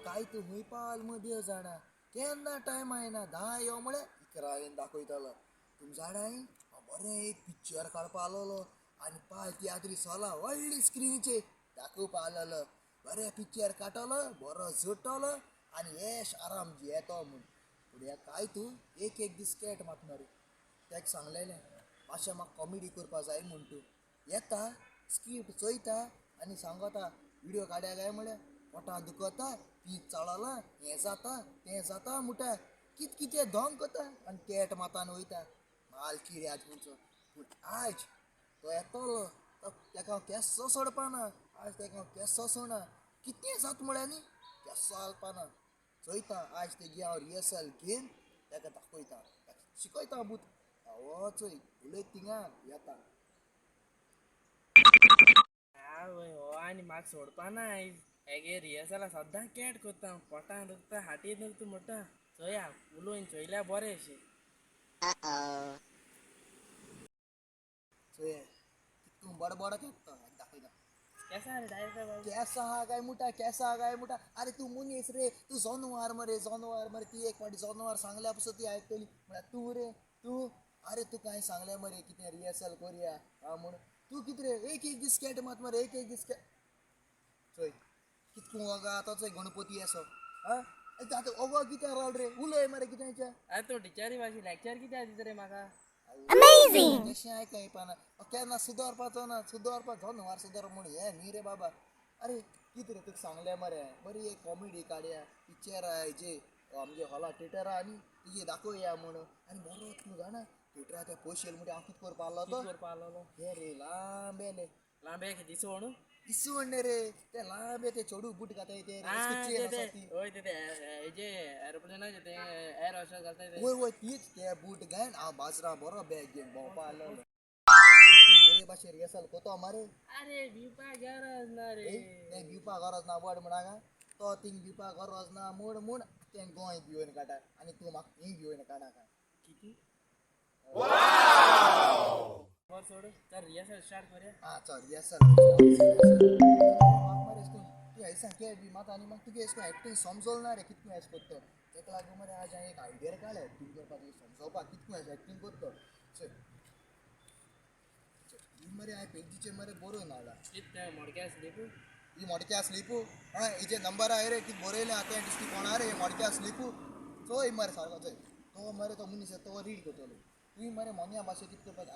काय तू हुई पाल मध्ये जाणा केन्ना टाइम आहे ना धा यो म्हळे इकरा येऊन दाखवतालो तुम झाडा बरें एक पिक्चर काडपा आलोलो आनी पाय तियात्री सोला व्हडली स्क्रीनचे दाखोवपा आलोलो बरें पिक्चर काडटलो बरो झुटलो आनी येश आराम येतो म्हूण पूण ह्या काय तू एक एक दीस कॅट मात मरे तेका सांगलेलें मातशें म्हाका कॉमेडी करपा जाय म्हूण तूं येता स्क्रिप्ट चोयता आनी सांगता व्हिडिओ काड्या काय म्हळ्यार पोटां दुखता पीक चाळला हें जाता तें जाता मुटा कितें धोंग कोता आनी कॅट मातान वयता माल किड्यात खंयचो पूण आयज तो येतलो तेका हांव केस्सो सोडपाना आयज तेका हांव केस्सो सोडना कितें जाता म्हळ्यार न्ही केस्सो आलपाना चोयता आयज तेगे हांव रिहर्सल घेवन तेका दाखयता तेका शिकयता बूत हो चोय उलयत थिंगा येता आनी म्हाका सोडपाना आयज हेगे रिहर्सला सद्दां कॅट कोत्ता पोटान दुखता हाटीर दुखता म्हणटा चोया उलोवन चोयल्यार बरें अशें चोय कितको बडबड केत्ता दाखयता केसा रे डायरेक्टर केसा हा काय मुटा अरे तू मुनीस रे तू जानवार मरे ती एक फाटी जानवार सांगल्या पासून ती आयकतली म्हळ्यार तू रे तू अरे तू काय सांगलें मरे कितें रिहर्सल करुया म्हूण तू कितें रे एक दीस कॅट मात मरे एक दीस चोय कितको वगा आतां चोय गणपती असो आतां ओगो कितें रावल रे उलय मरे कितेंच्या अरे तो टिचरी भाशी लेक्चर कित्याक दिता रे म्हाका अमेझिंग कशें आयकाय पाना केन्ना सुदारपाचो ना सुदारपा जानवार सुदार म्हूण हें न्ही रे बाबा अरे कितें रे तुका सांगलें मरे बरी एक कॉमेडी काडया पिक्चर हेजे आमगे हॉला थिएटरा आनी तुगे दाखोवया म्हूण आनी बरो तूं जाणा थिएटरा ते पयशे म्हणटा हांव कितें करपा आलोलो हे रे लांबेले लांबे दिसवणू इसवण रे ते लांबे ते चोडू बूट घाताय ते होय ते हेजे एरोप्लेनाचे ते एअर हॉस्टेस घालताय ते वय तीच ते बूट घायन हांव बाजरा बरो बॅग घेवन भोंवपा आलोलो बरे भाशेन रिहर्सल कोतो मारे अरे भिवपा गरज ना रे तें भिवपा गरज ना बड म्हणागा तो थिंग भिवपा गरज ना म्हूण तें गोंय भिवून काडा आनी तूं म्हाका थिंग भिवून काडा किती बर सोड तर रिहर्सल स्टार्ट करूया चल रिहर्सल म्हाका मरे तूं हें सांग के बी मात आनी म्हाका तुगे एशको एक्टींग समजोल ना रे कितको एश कोत्तो तेका लागून मरे आज हांवें एक आयडिया काडला एक्टींग करपाक समजोवपाक कितको एश एक्टींग कोत्तो मरे हांवें पेजीचेर मरे बरोवन हाडला कितें मोडक्या स्लीपू ही मोडक्या स्लिपू हेजे नंबर आहे रे कितें बरयलें आतां दिसती कोणा रे मोडक्या स्लिपू चोय मरे सारको चोय तो मरे तो मनीस तो रीड करतलो तुवें मरे मोन्या भाशे कितें करपाक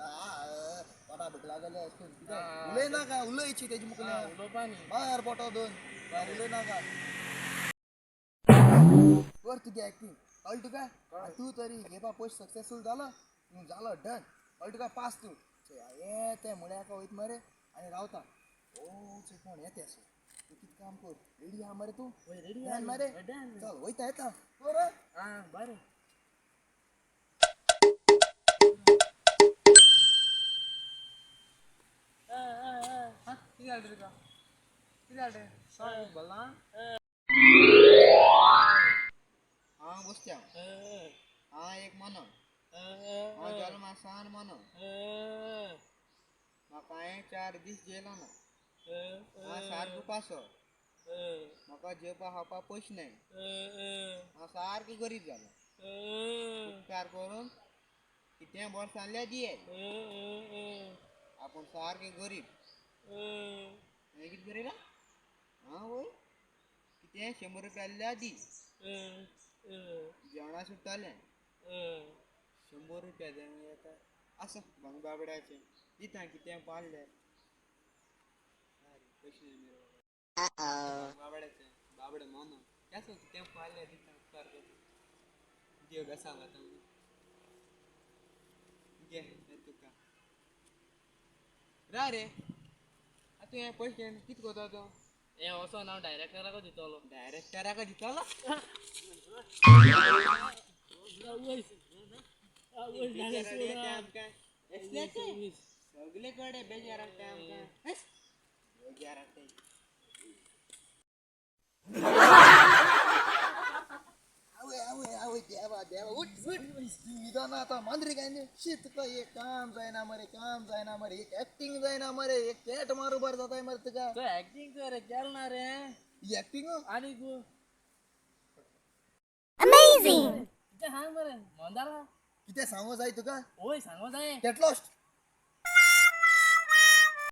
पोटा भूक लागले उलय नाका उलयची तेजी मुखार उलोवपा न्ही मार पोटो दोन उलय नाका कर तुगे एक्टींग कळ्ळें तुका तूं तरी घेवपा पयस सक्सेसफूल जालो जालो डन कळ्ळें तुका पास तूं हें तें म्हळ्यार वयता मरे आनी रावता चोय कोण येते असो तू कितें काम कर रेडी आहा मरे तूं रेडी मरे चल वयता येता बरें कितें जालें तुका कितें जालें रे सांग बोलना हांव बसत्या हांव एक मोनो हांव जल्मा सान मोनो म्हाका हांवें 4 दीस जेला ना हांव सारको पासो म्हाका जेवपा खावपा पयशे नाय हांव सारको गरीब जालो उपकार करून कितें बोर्सांतल्या दिये आपूण सारके गरीब हांवें कितें करिला वय कितें 100 रुपया दी जेवणा सुट्टालें 100 रुपया देंव येता आसा भांग बाबड्याचें दिता कितें पाळ्ळें पयशे बाबड्याचें बाबडे मोनो केसो कितें पाळ्ळें दिता उपकार कर देव बेसा घाता घे तुका रा रे तूं हें पयशे कितें कोता तो हें वचोन हांव डायरेक्टराक दितलो सगळे कडे बेजार हाडटा बेजार हाडटा आवय देवा देवा उठ उठ विधान ना आता मांजरी काय नाही शी तुका एक काम जायना मरे एक ऍक्टिंग जायना मरे एक कॅट मारू बर जाताय मरे तुका तो ऍक्टिंग कर केलं ना रे ऍक्टिंग आणि तू Amazing! किती हांग बरं मंदारा किती सांगू जाय तुका होय सांगू जाय गेट लॉस्ट